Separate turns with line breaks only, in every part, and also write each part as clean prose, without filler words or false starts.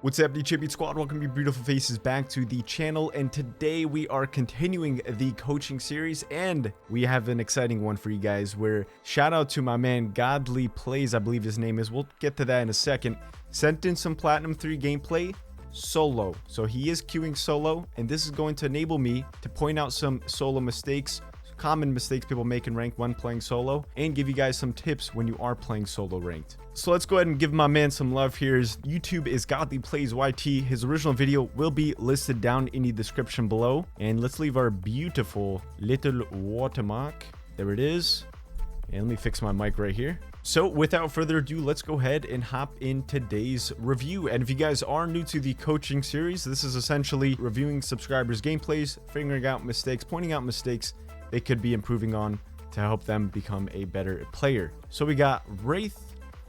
What's up, the Champion Squad? Welcome, you beautiful faces, back to the channel. And today we are continuing the coaching series, and we have an exciting one for you guys. Where shout out to my man Godly Plays, I believe his name is. We'll get to that in a second. Sent in some Platinum 3 gameplay solo. So he is queuing solo, and this is going to enable me to point out some solo mistakes, common mistakes people make in rank when playing solo, and give you guys some tips when you are playing solo ranked. So let's go ahead and give my man some love here. His YouTube is Godly Plays YT. His original video will be listed down in the description below. And let's leave our beautiful little watermark. There it is. And let me fix my mic right here. So without further ado, let's go ahead and hop in today's review. And if you guys are new to the coaching series, this is essentially reviewing subscribers' gameplays, figuring out mistakes, pointing out mistakes they could be improving on to help them become a better player. So we got Wraith.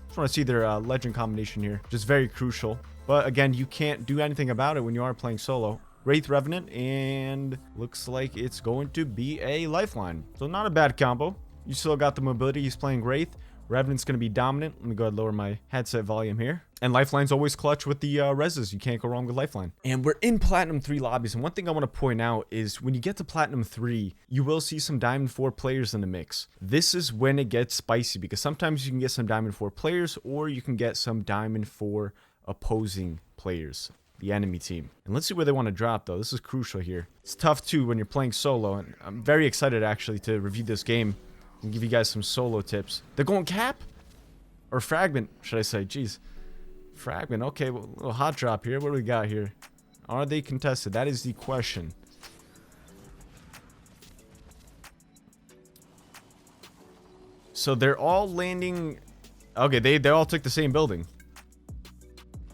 Just want to see their legend combination here, just very crucial. But again, you can't do anything about it when you are playing solo. Wraith Revenant, and looks like it's going to be a Lifeline. So not a bad combo. You still got the mobility. He's playing Wraith. Revenant's going to be dominant. Let me go ahead and lower my headset volume here. And Lifeline's always clutch with the reses. You can't go wrong with Lifeline. And we're in Platinum 3 lobbies. And one thing I want to point out is when you get to Platinum 3, you will see some Diamond 4 players in the mix. This is when it gets spicy, because sometimes you can get some Diamond 4 players, or you can get some Diamond 4 opposing players, the enemy team. And let's see where they want to drop, though. This is crucial here. It's tough, too, when you're playing solo. And I'm very excited, actually, to review this game and give you guys some solo tips. They're going cap? Or fragment, should I say. Jeez. Fragment. Okay, well, a little hot drop here. What do we got here? Are they contested? That is the question. So they're all landing... Okay, they all took the same building.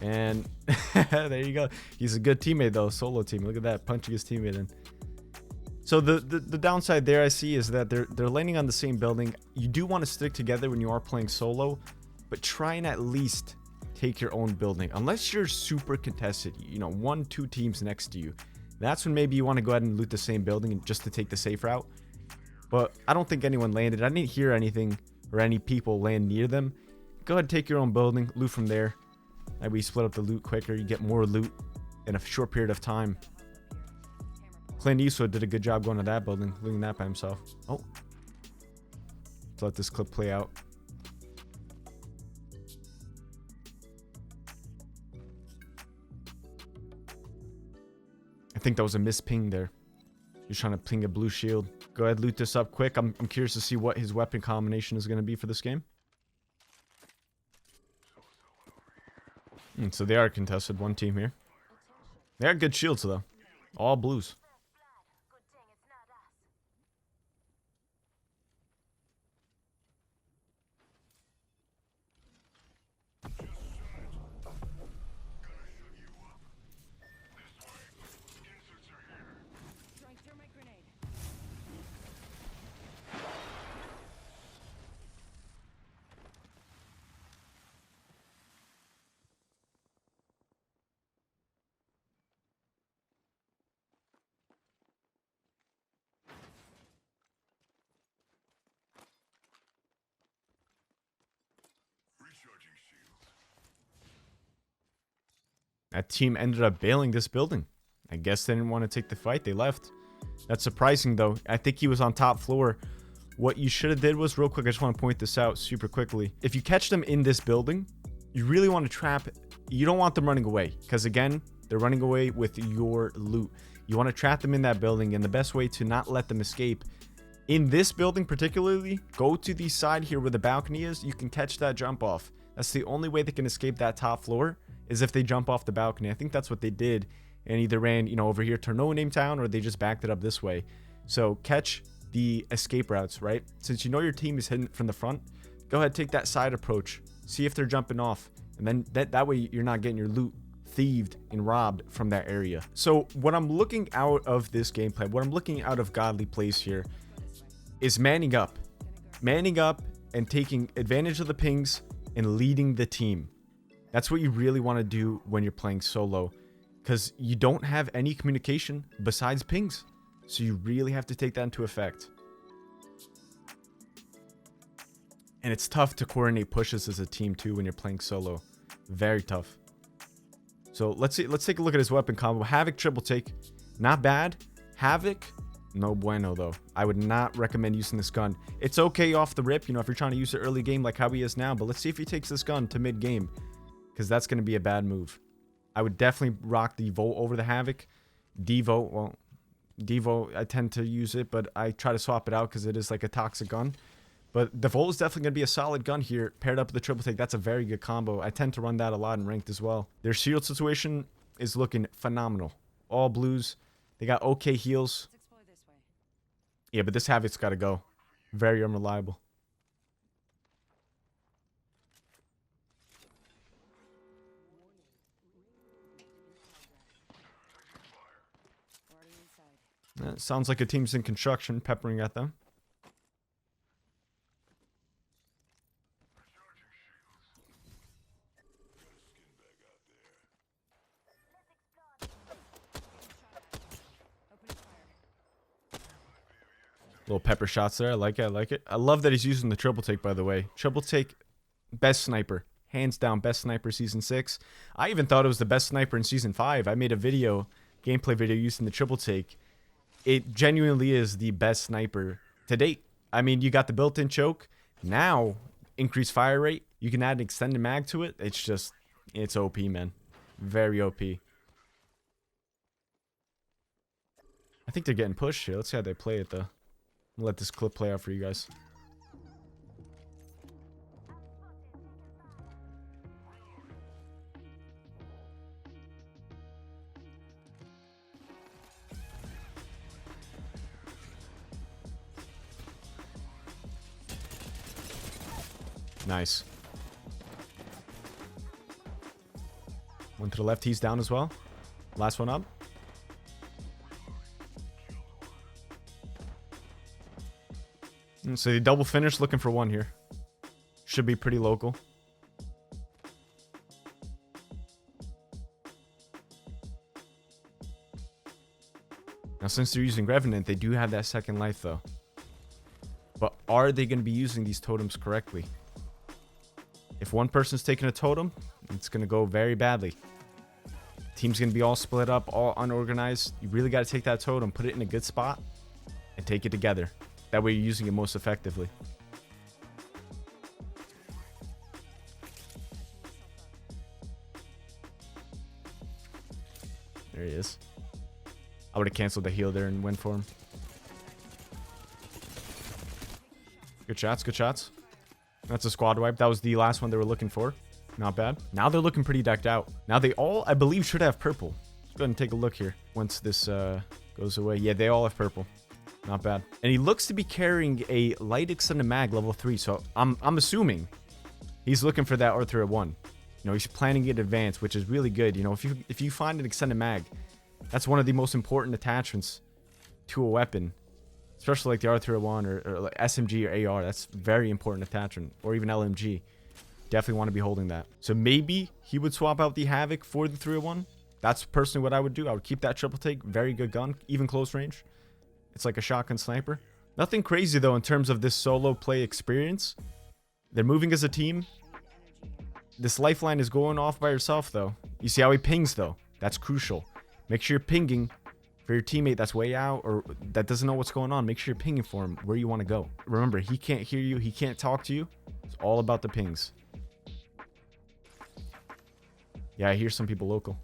And there you go. He's a good teammate, though. Solo team. Look at that. Punching his teammate in. So the downside there I see is that they're landing on the same building. You do want to stick together when you are playing solo, but try and at least take your own building. Unless you're super contested, you know, 1-2 teams next to you. That's when maybe you want to go ahead and loot the same building and just to take the safe route. But I don't think anyone landed. I didn't hear anything or any people land near them. Go ahead and take your own building, loot from there. Maybe you split up the loot quicker. You get more loot in a short period of time. Clint Eastwood did a good job going to that building, looting that by himself. Oh. Let's let this clip play out. I think that was a missed ping there. He's trying to ping a blue shield. Go ahead, loot this up quick. I'm curious to see what his weapon combination is going to be for this game. So they are contested, one team here. They are good shields, though. All blues. That team ended up bailing this building. I guess they didn't want to take the fight. They left. That's surprising, though. I think he was on top floor. What you should have did was, real quick, I just want to point this out super quickly. If you catch them in this building, you really want to trap. You don't want them running away, because, again, they're running away with your loot. You want to trap them in that building, and the best way to not let them escape, in this building particularly, go to the side here where the balcony is. You can catch that jump off. That's the only way they can escape that top floor, is if they jump off the balcony. I think that's what they did, and either ran, you know, over here to No Name Town, or they just backed it up this way. So catch the escape routes, right? Since you know your team is hidden from the front, go ahead, take that side approach, see if they're jumping off, and then that way you're not getting your loot thieved and robbed from that area. So what I'm looking out of this gameplay, what I'm looking out of Godly Plays here, is manning up and taking advantage of the pings and leading the team. That's what you really want to do when you're playing solo, because you don't have any communication besides pings. So you really have to take that into effect. And it's tough to coordinate pushes as a team too when you're playing solo. Very tough. So let's see. Let's take a look at his weapon combo. Havoc triple take, not bad. Havoc, no bueno though. I would not recommend using this gun. It's okay off the rip, you know, if you're trying to use it early game like how he is now. But let's see if he takes this gun to mid game, because that's going to be a bad move. I would definitely rock the Volt over the Havoc. Devo, well, Devo, I tend to use it, but I try to swap it out because it is like a toxic gun. But the Volt is definitely going to be a solid gun here, paired up with the triple take. That's a very good combo. I tend to run that a lot in ranked as well. Their shield situation is looking phenomenal. All blues. They got okay heals. Yeah, but this Havoc's got to go. Very unreliable. Sounds like a team's in construction, peppering at them. Little pepper shots there. I like it. I like it. I love that he's using the triple take, by the way. Triple take, best sniper. Hands down, best sniper season 6. I even thought it was the best sniper in season 5. I made a video, gameplay video using the triple take. It genuinely is the best sniper to date. I mean, you got the built-in choke. Now, increased fire rate. You can add an extended mag to it. It's just, it's OP, man. Very OP. I think they're getting pushed here. Let's see how they play it, though. I'll let this clip play out for you guys. Nice. One to the left. He's down as well. Last one up. And so the double finish, looking for one here. Should be pretty local. Now, since they're using Revenant, they do have that second life, though. But are they going to be using these totems correctly? If one person's taking a totem, it's going to go very badly. Team's going to be all split up, all unorganized. You really got to take that totem, put it in a good spot, and take it together. That way you're using it most effectively. There he is. I would have canceled the heal there and went for him. Good shots, good shots. That's a squad wipe. That was the last one they were looking for. Not bad. Now they're looking pretty decked out. Now they all, I believe, should have purple. Let's go ahead and take a look here once this goes away. Yeah, they all have purple. Not bad. And he looks to be carrying a light extended mag level 3. So I'm assuming he's looking for that Arthur at 1. You know, he's planning it in advance, which is really good. You know, if you find an extended mag, that's one of the most important attachments to a weapon. Especially like the R301 or like SMG or AR. That's very important attachment. Or even LMG. Definitely want to be holding that. So maybe he would swap out the Havoc for the 301. That's personally what I would do. I would keep that triple take. Very good gun. Even close range. It's like a shotgun sniper. Nothing crazy, though, in terms of this solo play experience. They're moving as a team. This lifeline is going off by yourself, though. You see how he pings, though. That's crucial. Make sure you're pinging for your teammate that's way out or that doesn't know what's going on. Make sure you're pinging for him where you want to go. Remember, he can't hear you. He can't talk to you. It's all about the pings. Yeah, I hear some people local.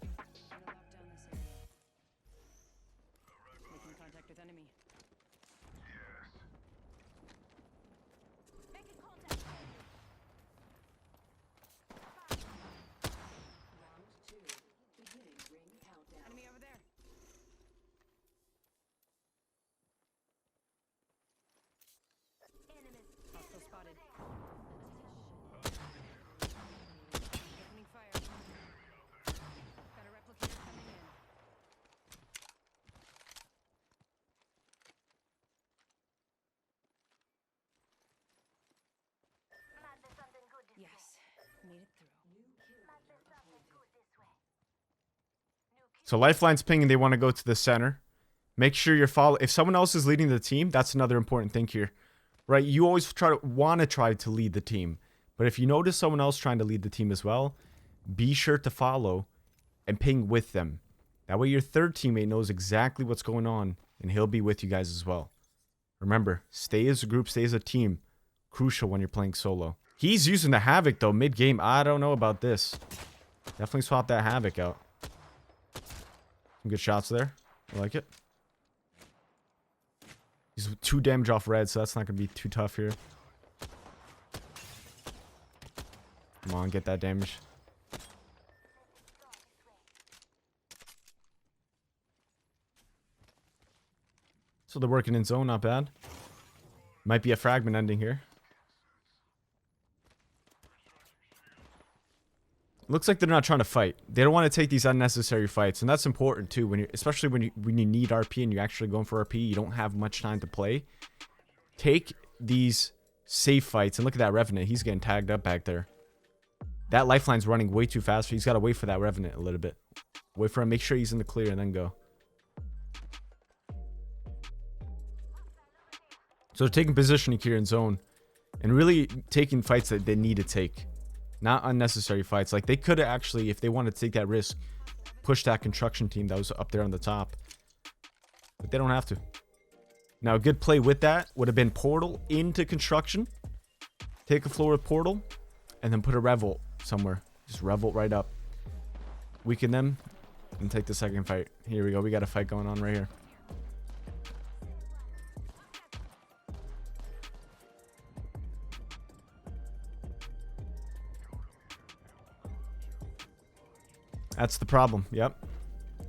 So Lifeline's pinging, they want to go to the center. Make sure you're following. If someone else is leading the team, that's another important thing here. Right? You always want to try to lead the team. But if you notice someone else trying to lead the team as well, be sure to follow and ping with them. That way your third teammate knows exactly what's going on, and he'll be with you guys as well. Remember, stay as a group, stay as a team. Crucial when you're playing solo. He's using the Havoc, though, mid-game. I don't know about this. Definitely swap that Havoc out. Some good shots there. I like it. He's 2 damage off red, so that's not going to be too tough here. Come on, get that damage. So they're working in zone, not bad. Might be a fragment ending here. Looks like they're not trying to fight. They don't want to take these unnecessary fights, and that's important too. When you, especially when you need RP and you're actually going for RP, you don't have much time to play. Take these safe fights, and look at that Revenant. He's getting tagged up back there. That lifeline's running way too fast. He's got to wait for that Revenant a little bit. Wait for him. Make sure he's in the clear, and then go. So they're taking positioning here in zone, and really taking fights that they need to take. Not unnecessary fights. Like, they could have actually, if they wanted to take that risk, push that construction team that was up there on the top. But they don't have to. Now, a good play with that would have been portal into construction. Take a floor with portal. And then put a revolt somewhere. Just revolt right up. Weaken them. And take the second fight. Here we go. We got a fight going on right here. That's the problem. Yep.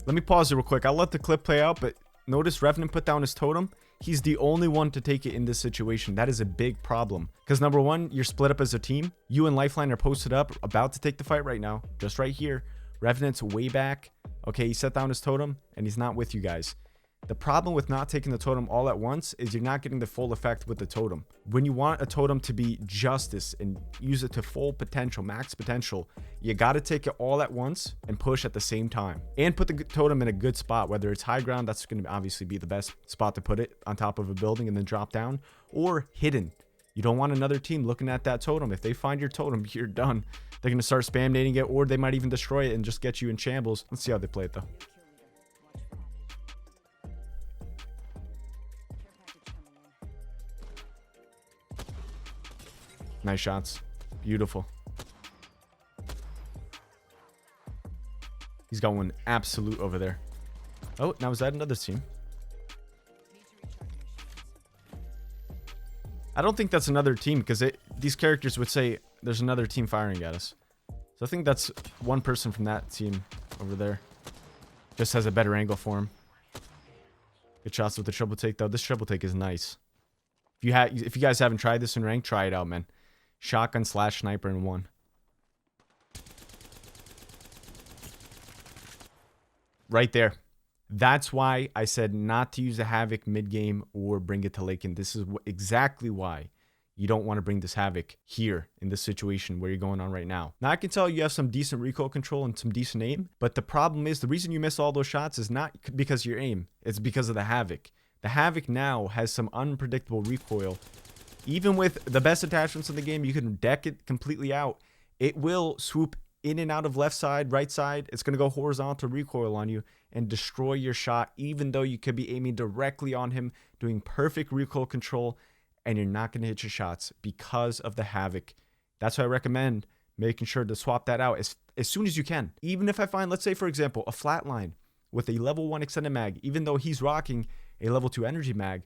Let me pause it real quick. I'll let the clip play out, but notice Revenant put down his totem. He's the only one to take it in this situation. That is a big problem. Because number one, you're split up as a team. You and Lifeline are posted up, about to take the fight right now. Just right here. Revenant's way back. Okay, he set down his totem, and he's not with you guys. The problem with not taking the totem all at once is you're not getting the full effect with the totem. When you want a totem to be justice and use it to full potential, max potential, you got to take it all at once and push at the same time. And put the totem in a good spot, whether it's high ground, that's going to obviously be the best spot to put it, on top of a building and then drop down, or hidden. You don't want another team looking at that totem. If they find your totem, you're done. They're going to start spam nading it, or they might even destroy it and just get you in shambles. Let's see how they play it though. Nice shots. Beautiful. He's got one absolute over there. Oh, now is that another team? I don't think that's another team, because these characters would say there's another team firing at us. So I think that's one person from that team over there. Just has a better angle for him. Good shots with the triple take though. This triple take is nice. If you guys haven't tried this in rank, try it out, man. Shotgun / sniper in one. Right there. That's why I said not to use the Havoc mid-game or bring it to late game. This is exactly why you don't want to bring this Havoc here in this situation where you're going on right now. Now, I can tell you have some decent recoil control and some decent aim, but the problem is the reason you miss all those shots is not because of your aim. It's because of the Havoc. The Havoc now has some unpredictable recoil. Even with the best attachments in the game, you can deck it completely out. It will swoop in and out of left side, right side. It's going to go horizontal recoil on you and destroy your shot, even though you could be aiming directly on him, doing perfect recoil control, and you're not going to hit your shots because of the Havoc. That's why I recommend making sure to swap that out as soon as you can. Even if I find, let's say, for example, a flatline with a level 1 extended mag, even though he's rocking a level 2 energy mag,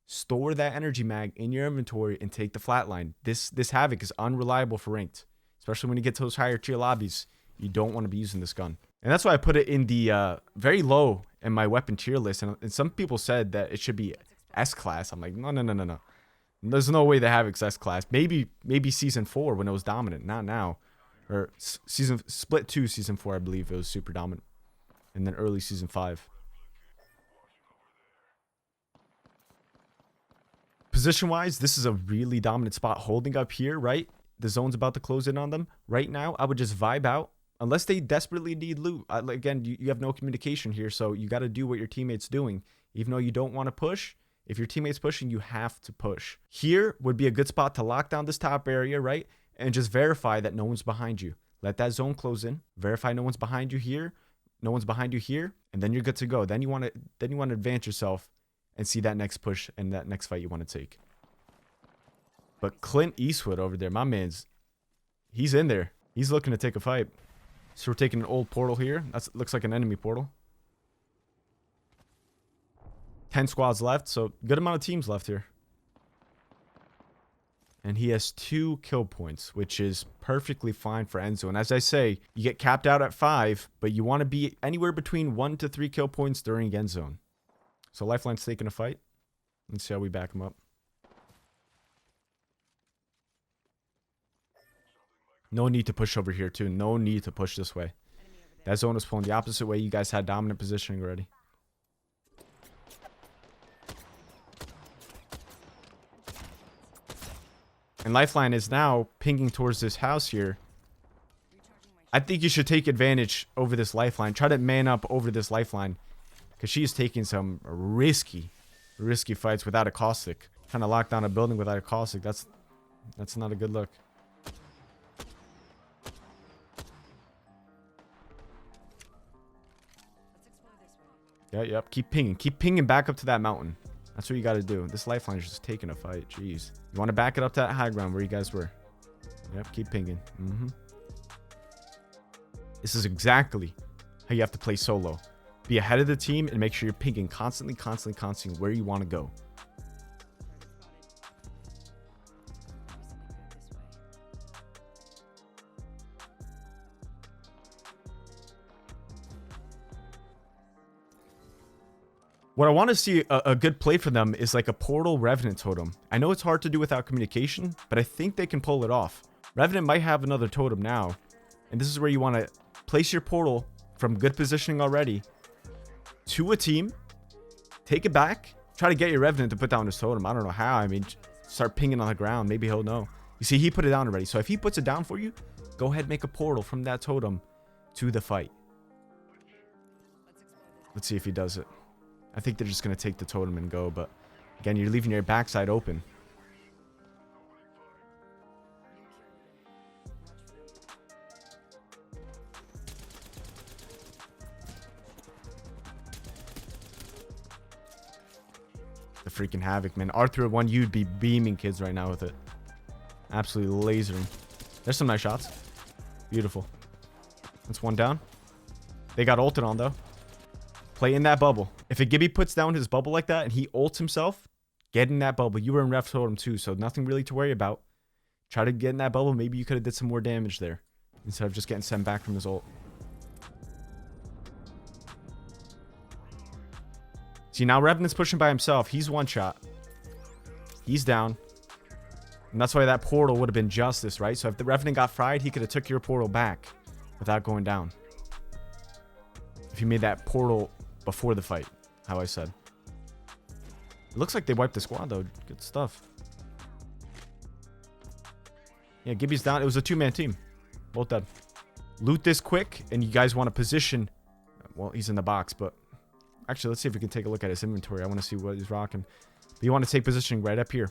store that energy mag in your inventory and take the flatline. This Havoc is unreliable for ranked, especially when you get to those higher tier lobbies. You don't want to be using this gun. And that's why I put it in the very low in my weapon tier list. And some people said that it should be S class. I'm like, no. There's no way the Havoc's S class. Maybe season 4 when it was dominant. Not now. Or split 2 season 4, I believe it was super dominant. And then early season 5. Position-wise, this is a really dominant spot. Holding up here, right? The zone's about to close in on them. Right now, I would just vibe out. Unless they desperately need loot. Again, you have no communication here, so you got to do what your teammate's doing. Even though you don't want to push, if your teammate's pushing, you have to push. Here would be a good spot to lock down this top area, right? And just verify that no one's behind you. Let that zone close in. Verify no one's behind you here. no one's behind you here, and then you're good to go. Then you want to advance yourself and see that next push and that next fight you want to take. But Clint Eastwood over there, my man's, he's in there. He's looking to take a fight. So we're taking an old portal here. That looks like an enemy portal. 10 squads left, so good amount of teams left here. And he has 2 kill points, which is perfectly fine for end zone. As I say, you get capped out at 5, but you want to be anywhere between 1 to 3 kill points during end zone. So Lifeline's taking a fight. Let's see how we back him up. No need to push over here, too. No need to push this way. That zone is pulling the opposite way. You guys had dominant positioning already. And Lifeline is now pinging towards this house here. I think you should take advantage over this Lifeline. Try to man up over this Lifeline. Because she is taking some risky fights without a caustic. Trying to lock down a building without a caustic. That's not a good look. Yep. Keep pinging. Keep pinging back up to that mountain. That's what you got to do. This Lifeline is just taking a fight. Jeez. You want to back it up to that high ground where you guys were. Yep, keep pinging. This is exactly how you have to play solo. Be ahead of the team and make sure you're pinging constantly where you want to go. What I want to see a good play for them is like a portal Revenant totem. I know it's hard to do without communication, but I think they can pull it off. Revenant might have another totem now. And this is where you want to place your portal from good positioning already to a team. Take it back. Try to get your Revenant to put down his totem. I don't know how. I mean, start pinging on the ground. Maybe he'll know. You see, he put it down already. So if he puts it down for you, go ahead and make a portal from that totem to the fight. Let's see if he does it. I think they're just going to take the totem and go, but again, you're leaving your backside open. The freaking Havoc, man. Arthur 1, you'd be beaming kids right now with it. Absolutely lasering. There's some nice shots. Beautiful. That's one down. They got ulted on, though. Play in that bubble. If a Gibby puts down his bubble like that and he ults himself, get in that bubble. You were in ref totem too, so nothing really to worry about. Try to get in that bubble. Maybe you could have did some more damage there instead of just getting sent back from his ult. See, now Revenant's pushing by himself. He's one shot. He's down. And that's why that portal would have been justice, right? So if the Revenant got fried, he could have took your portal back without going down. If you made that portal before the fight, how I said. It looks like they wiped the squad, though. Good stuff. Yeah, Gibby's down. It was a 2-man team. Both dead. Loot this quick, and you guys want to position... Well, he's in the box, but... Actually, let's see if we can take a look at his inventory. I want to see what he's rocking. But you want to take positioning right up here.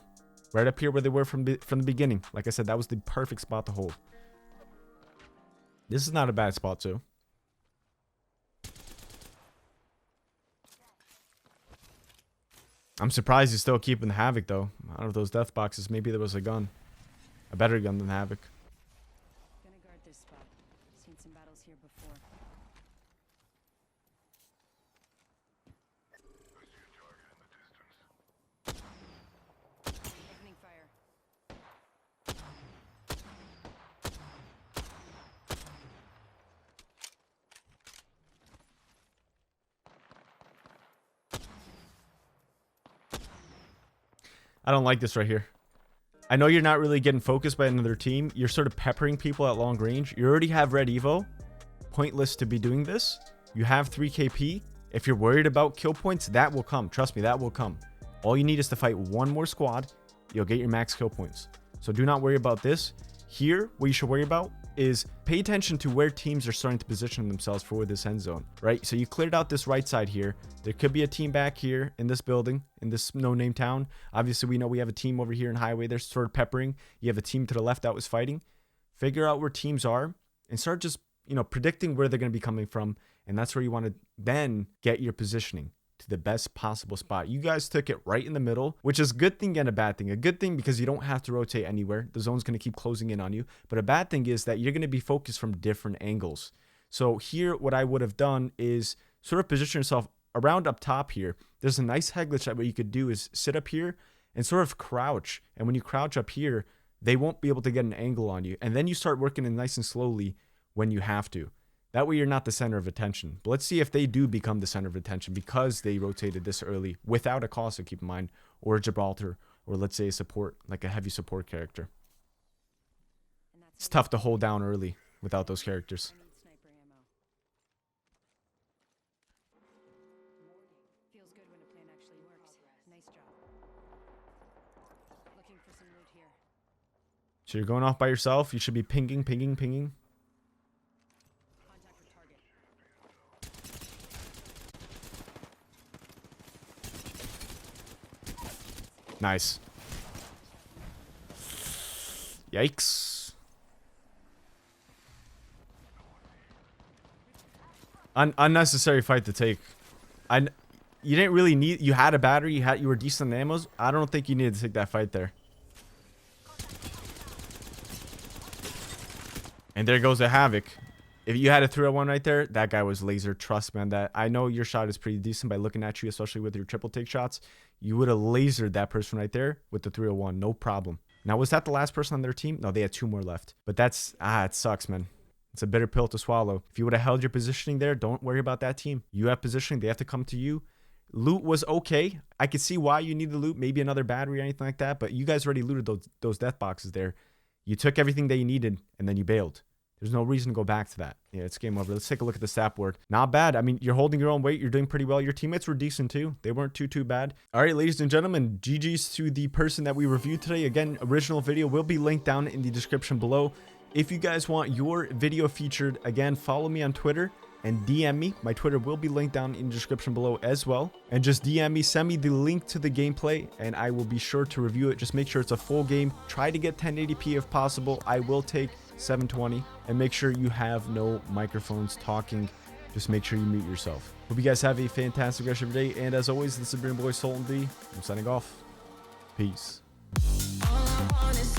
Right up here where they were from the beginning. Like I said, that was the perfect spot to hold. This is not a bad spot, too. I'm surprised he's still keeping the Havoc, though. Out of those death boxes, maybe there was a gun. A better gun than Havoc.
Gonna guard this spot. Seen some battles here before. Opening fire.
I don't like this right here. I know you're not really getting focused by another team. You're sort of peppering people at long range. You already have red Evo. Pointless to be doing this. You have 3 KP. If you're worried about kill points, that will come. Trust me, that will come. All you need is to fight one more squad. You'll get your max kill points. So do not worry about this. Here, what you should worry about is pay attention to where teams are starting to position themselves for this end zone, right? So you cleared out this right side here. There could be a team back here in this building, in this no-name town. Obviously, we know we have a team over here in Highway. They're sort of peppering. You have a team to the left that was fighting. Figure out where teams are and start just you know, predicting where they're going to be coming from. And that's where you want to then get your positioning to the best possible spot. You guys took it right in the middle, which is a good thing and a bad thing. A good thing because you don't have to rotate anywhere. The zone's going to keep closing in on you. But a bad thing is that you're going to be focused from different angles. So here, what I would have done is sort of position yourself around up top here. There's a nice head glitch that what you could do is sit up here and sort of crouch. And when you crouch up here, they won't be able to get an angle on you. And then you start working in nice and slowly when you have to. That way you're not the center of attention. But let's see if they do become the center of attention because they rotated this early without a cost, to keep in mind, or a Gibraltar, or let's say a support, like a heavy support character. It's tough to hold down early without those characters.
I need sniper ammo. Feels good when a plan actually works. Nice job. Looking for some loot here.
So you're going off by yourself. You should be pinging.
Contact with target.
Nice. Yikes. Unnecessary fight to take. You didn't really need. You had a battery. You were decent in ammos. I don't think you needed to take that fight there. And there goes a Havoc. If you had a 301 right there, that guy was laser. Trust, man. That I know your shot is pretty decent by looking at you, especially with your triple take shots. You would have lasered that person right there with the 301, no problem. Now, was that the last person on their team? No, they had 2 more left. But that's it sucks, man. It's a bitter pill to swallow. If you would have held your positioning there, don't worry about that team. You have positioning. They have to come to you. Loot was okay. I could see why you need the loot. Maybe another battery or anything like that. But you guys already looted those death boxes there. You took everything that you needed, and then you bailed. There's no reason to go back to that. Yeah, it's game over. Let's take a look at the stat board. Not bad. I mean, you're holding your own weight. You're doing pretty well. Your teammates were decent too. They weren't too bad. All right, ladies and gentlemen, GG's to the person that we reviewed today. Again, original video will be linked down in the description below. If you guys want your video featured, again, follow me on Twitter and DM me. My Twitter will be linked down in the description below as well. And just DM me, send me the link to the gameplay, and I will be sure to review it. Just make sure it's a full game. Try to get 1080p if possible. I will take 720, and make sure you have no microphones talking. Just make sure you mute yourself. Hope you guys have a fantastic rest of your day, and as always, this is your boy Sultan D. I'm signing off. Peace. All I want is